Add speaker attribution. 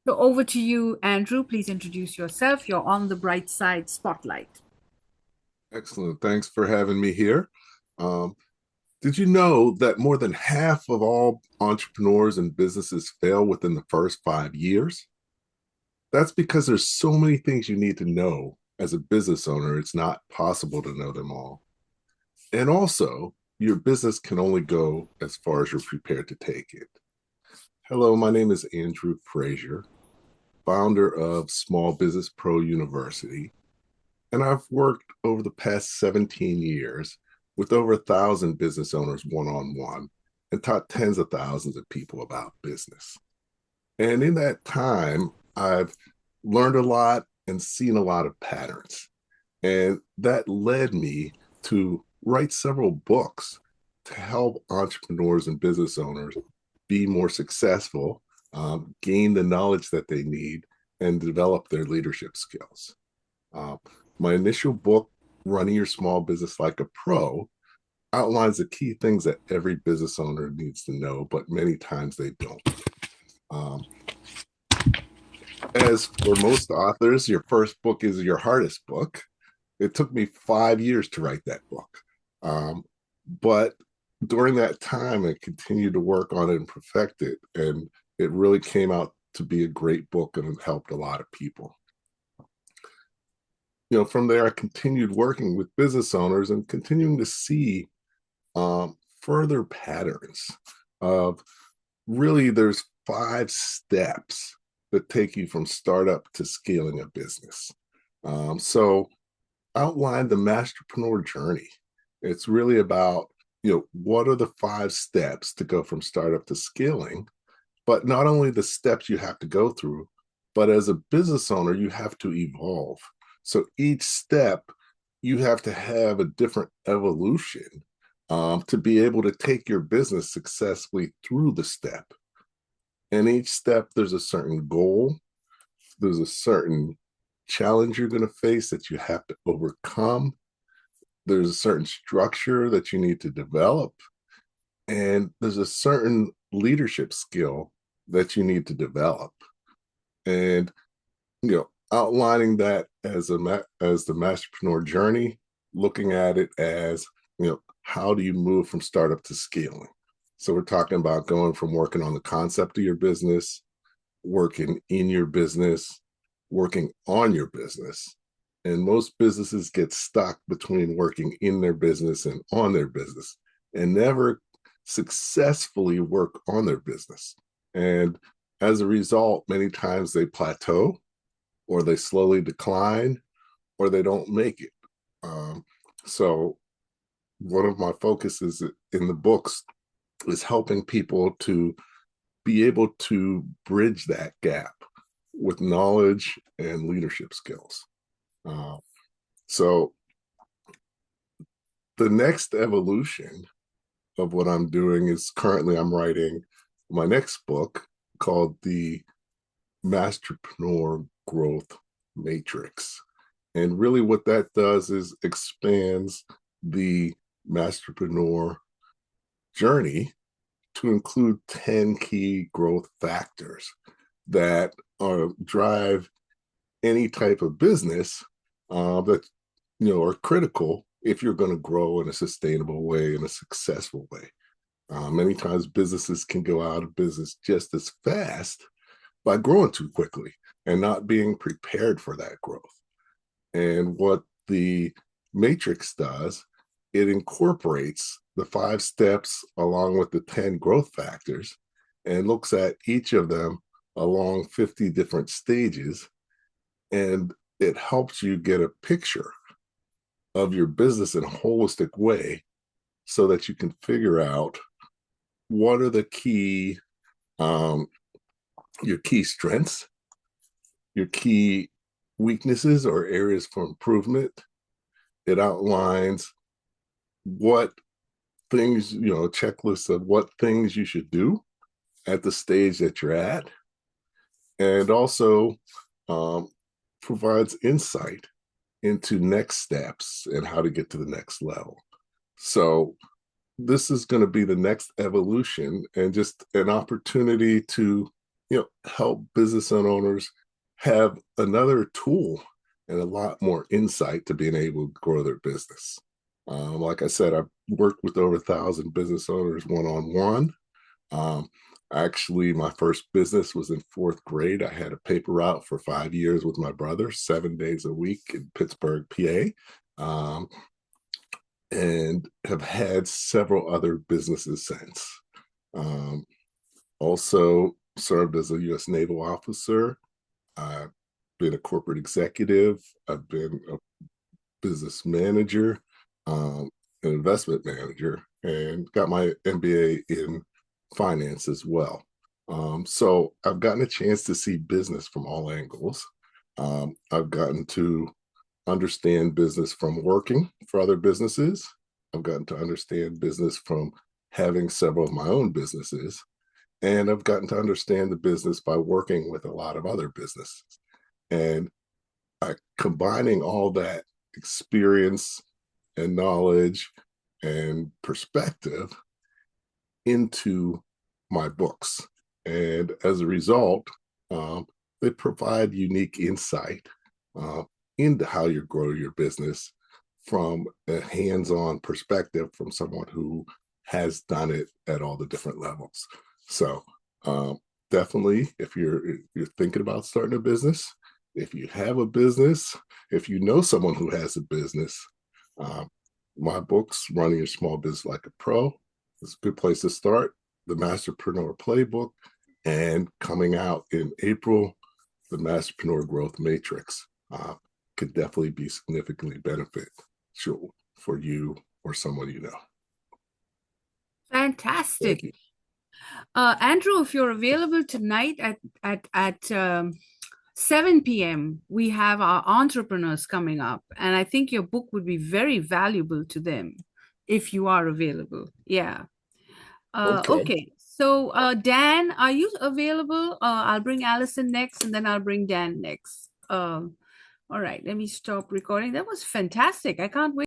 Speaker 1: So over to you, Andrew. Please introduce yourself. You're on the Brightside spotlight.
Speaker 2: Excellent. Thanks for having me here. Um, did you know that more than half of all entrepreneurs and businesses fail within the first 5 years? That's because there's so many things you need to know as a business owner. It's not possible to know them all. And also, your business can only go as far as you're prepared to take it. Hello, my name is Andrew Frazier, founder of Small Business Pro University, and I've worked over the past 17 years with over 1,000 business owners one on one and taught tens of thousands of people about business. And in that time, I've learned a lot and seen a lot of patterns. And that led me to write several books to help entrepreneurs and business owners be more successful, gain the knowledge that they need, and develop their leadership skills. Uh, my initial book, Running Your Small Business Like a Pro, outlines the key things that every business owner needs to know, but many times they don't. Um, as for most authors, your first book is your hardest book. It took me 5 years to write that book. Um, but during that time, I continued to work on it and perfect it. And it really came out to be a great book and it helped a lot of people. From there, I continued working with business owners and continuing to see further patterns of really there's 5 steps that take you from startup to scaling a business. So outline the masterpreneur journey. It's really about, what are the 5 steps to go from startup to scaling, but not only the steps you have to go through, but as a business owner, you have to evolve. So each step, you have to have a different evolution to be able to take your business successfully through the step. And each step, there's a certain goal, there's a certain challenge you're going to face that you have to overcome. There's a certain structure that you need to develop, and there's a certain leadership skill that you need to develop. And outlining that as as the masterpreneur journey, looking at it as how do you move from startup to scaling. So we're talking about going from working on the concept of your business, working in your business, working on your business. And most businesses get stuck between working in their business and on their business and never successfully work on their business. And as a result, many times they plateau or they slowly decline or they don't make it. So, one of my focuses in the books is helping people to be able to bridge that gap with knowledge and leadership skills. Uh, so the next evolution of what I'm doing is currently I'm writing my next book called The Masterpreneur Growth Matrix. And really what that does is expands the masterpreneur journey to include 10 key growth factors that drive any type of business that are critical if you're going to grow in a sustainable way, in a successful way. Many times businesses can go out of business just as fast by growing too quickly and not being prepared for that growth. And what the matrix does, it incorporates the 5 steps along with the 10 growth factors and looks at each of them along 50 different stages. And it helps you get a picture of your business in a holistic way so that you can figure out what are the um, your key strengths, your key weaknesses or areas for improvement. It outlines what things, a checklist of what things you should do at the stage that you're at, and also um, provides insight into next steps and how to get to the next level. So this is going to be the next evolution and just an opportunity to help business owners have another tool and a lot more insight to being able to grow their business. Like I said, I've worked with over 1,000 business owners one on one. Actually, my first business was in fourth grade. I had a paper route for 5 years with my brother, 7 days a week in Pittsburgh, PA, and have had several other businesses since. Um, Also served as a U.S. naval officer. I've been a corporate executive. I've been a business manager, an investment manager, and got my MBA in finance as well. So I've gotten a chance to see business from all angles. I've gotten to understand business from working for other businesses. I've gotten to understand business from having several of my own businesses. And I've gotten to understand the business by working with a lot of other businesses. And combining all that experience and knowledge and perspective into my books. And as a result, they provide unique insight uh, into how you grow your business from a hands-on perspective from someone who has done it at all the different levels. So definitely, if you're thinking about starting a business, if you have a business, if you know someone who has a business, um, my books, Running Your Small Business Like a Pro, is a good place to start. The Masterpreneur Playbook, and coming out in April, the Masterpreneur Growth Matrix could definitely be significantly beneficial for you or someone you know. Thank
Speaker 1: Fantastic.
Speaker 2: you.
Speaker 1: Andrew, if you're available tonight at 7 p.m., we have our entrepreneurs coming up, and I think your book would be very valuable to them if you are available. Yeah.
Speaker 2: Okay.
Speaker 1: Okay. So, Dan, are you available? I'll bring Allison next, and then I'll bring Dan next. All right. Let me stop recording. That was fantastic. I can't wait.